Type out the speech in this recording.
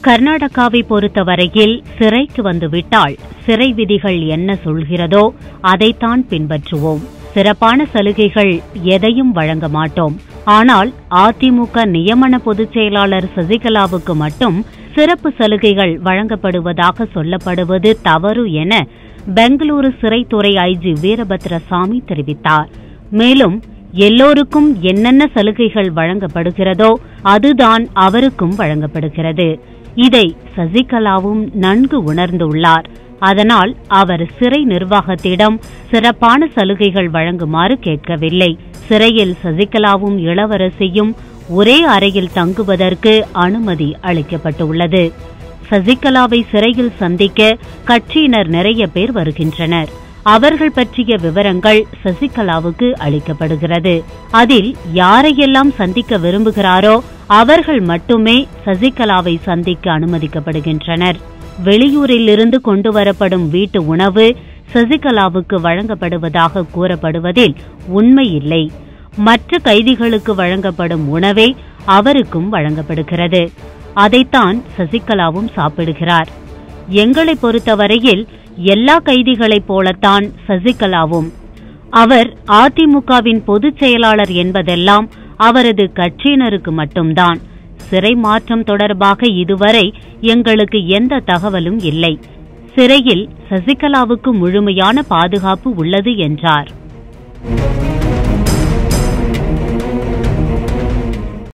கர்நாடகாவை பொறுத்தவரையில் சிறைக்கு வந்துவிட்டால் சிறை விதிகள் என்ன சொல்கிறதோ அதைத்தான் பின்பற்றுவோம். சிறப்பான சலுகைகள் எதையும் வழங்க மாட்டோம். ஆனால் அதிமுக நியமன பொதுச் செயலாளர் சசிகலாவுக்கு மட்டும் சிறப்பு சலுகைகள் வழங்கப்படுவதாக சொல்லப்படுவது தவறு என பெங்களூரு சிறைத்துறை ஐஜி வீரபத்ரசாமி தெரிவித்தார். மேலும் எல்லோருக்கும் என்னென்ன சலுகைகள் வழங்கப்படுகிறதோ அதுதான் அவருக்கும் வழங்கப்படுகிறது. இதை சசிகலாவும் நன்கு உணர்ந்துள்ளார். அதனால் அவர் சிறை நிர்வாகத்திடம் சிறப்பான சலுகைகள் வழங்குமாறு கேட்கவில்லை. சிறையில் சசிகலாவும் இளவரசியும் ஒரே அறையில் தங்குவதற்கு அனுமதி அளிக்கப்பட்டுள்ளது. சசிகலாவை சிறையில் சந்திக்க கட்சியினர் நிறைய பேர் வருகின்றனர். அவர்கள் பற்றிய விவரங்கள் சசிகலாவுக்கு அளிக்கப்படுகிறது. அதில் யாரையெல்லாம் சந்திக்க விரும்புகிறாரோ அவர்கள் மட்டுமே சசிகலாவை சந்திக்க அனுமதிக்கப்படுகின்றனர். வெளியூரிலிருந்து கொண்டுவரப்படும் வீட்டு உணவு சசிகலாவுக்கு வழங்கப்படுவதாக கூறப்படுவதில் உண்மையில்லை. மற்ற கைதிகளுக்கு வழங்கப்படும் உணவே அவருக்கும் வழங்கப்படுகிறது. அதைத்தான் சசிகலாவும் சாப்பிடுகிறார். எங்களை பொறுத்தவரையில் எல்லா கைதிகளைப் போலத்தான் சசிகலாவும். அவர் அதிமுகவின் பொதுச் செயலாளர் என்பதெல்லாம் அவரது கட்சியினருக்கு மட்டும்தான். சிறை மாற்றம் தொடர்பாக இதுவரை எங்களுக்கு எந்த தகவலும் இல்லை. சிறையில் சசிகலாவுக்கு முழுமையான பாதுகாப்பு உள்ளது என்றார்.